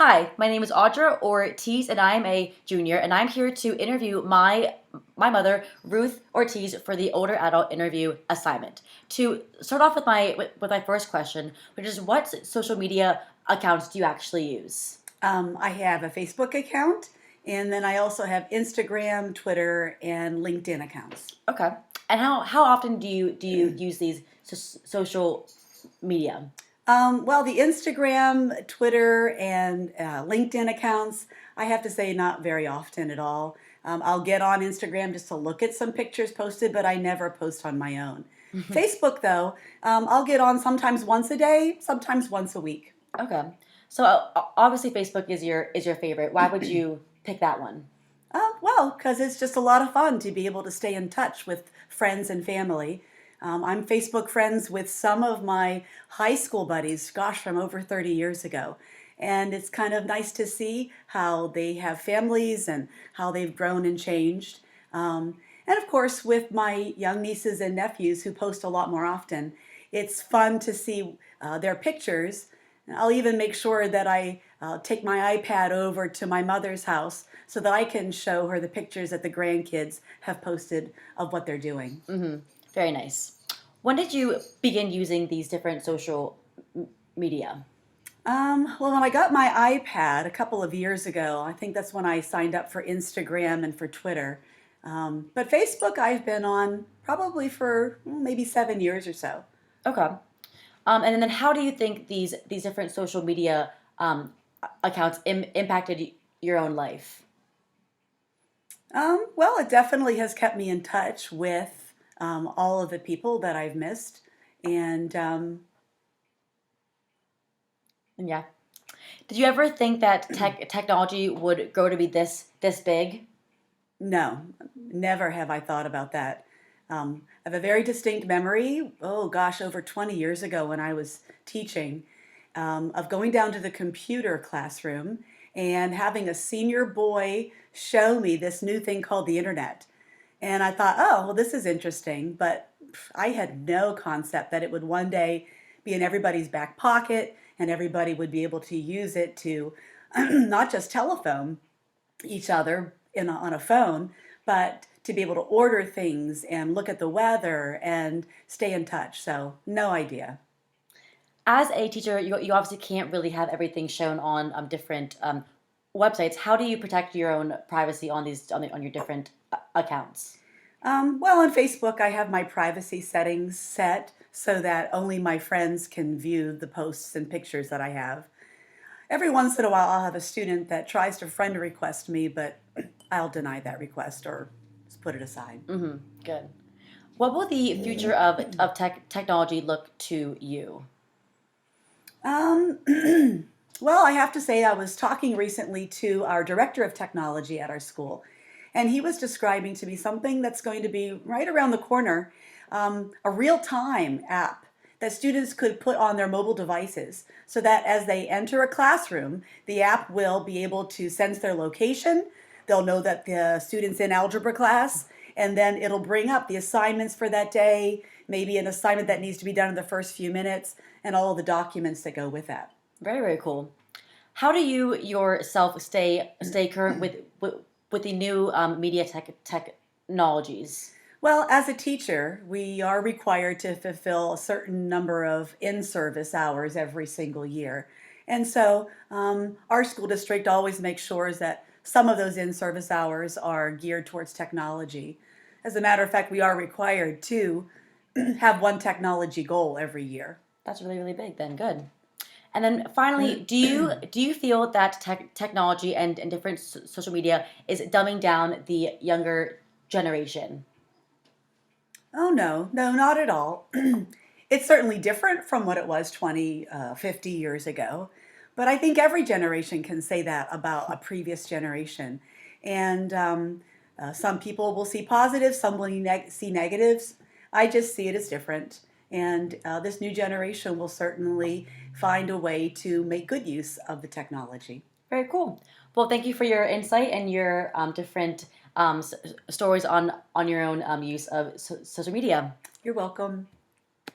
Hi, my name is Audra Ortiz, and I'm a junior, and I'm here to interview my mother, Ruth Ortiz, for the older adult interview assignment. To start off with my first question, which is what social media accounts do you actually use? I have a Facebook account, and then I also have Instagram, Twitter, and LinkedIn accounts. Okay, and how often do you use these social media? Well, the Instagram, Twitter, and LinkedIn accounts, I have to say, not very often at all. I'll get on Instagram just to look at some pictures posted, but I never post on my own. Facebook, though, I'll get on sometimes once a day, sometimes once a week. Okay, so obviously Facebook is your favorite. Why would you pick that one? Well, because it's just a lot of fun to be able to stay in touch with friends and family. I'm Facebook friends with some of my high school buddies, gosh, from over 30 years ago. And it's kind of nice to see how they have families and how they've grown and changed. And of course, with my young nieces and nephews who post a lot more often, it's fun to see their pictures. I'll even make sure that I take my iPad over to my mother's house so that I can show her the pictures that the grandkids have posted of what they're doing. Very nice. When did you begin using these different social media? Well, when I got my iPad a couple of years ago, I think that's when I signed up for Instagram and for Twitter. But Facebook, I've been on probably for maybe 7 years or so. Okay. And then how do you think these different social media accounts impacted your own life? Well, it definitely has kept me in touch with all of the people that I've missed. And And yeah. Did you ever think that technology would grow to be this big? no, never have I thought about that. I have a very distinct memory, oh gosh, over 20 years ago when I was teaching, of going down to the computer classroom and having a senior boy show me this new thing called the internet. And I thought, oh, well, this is interesting, but I had no concept that it would one day be in everybody's back pocket and everybody would be able to use it to not just telephone each other on a phone, but to be able to order things and look at the weather and stay in touch. So, no idea. As a teacher, you obviously can't really have everything shown on different websites. How do you protect your own privacy on on your different accounts? Well, on Facebook, I have my privacy settings set so that only my friends can view the posts and pictures that I have. Every once in a while, I'll have a student that tries to friend request me, but I'll deny that request or just put it aside. Good. What will the future of technology look to you? Um, well, I have to say, I was talking recently to our director of technology at our school, and he was describing to me something that's going to be right around the corner, a real-time app that students could put on their mobile devices so that as they enter a classroom, the app will be able to sense their location. They'll know that the student's in algebra class, and then it'll bring up the assignments for that day, maybe an assignment that needs to be done in the first few minutes, and all of the documents that go with that. Very, very cool. How do you yourself stay current with the new media technologies? Well, as a teacher, we are required to fulfill a certain number of in-service hours every single year. And so our school district always makes sure that some of those in-service hours are geared towards technology. As a matter of fact, we are required to have one technology goal every year. That's really, really big then. Good. And then finally, do you feel that technology and different social media is dumbing down the younger generation? Oh, no, no, not at all. It's certainly different from what it was 20, 50 years ago. But I think every generation can say that about a previous generation. And some people will see positives, some will see negatives. I just see it as different. And this new generation will certainly find a way to make good use of the technology. Very cool. Well, thank you for your insight and your different stories on your own use of social media. You're welcome.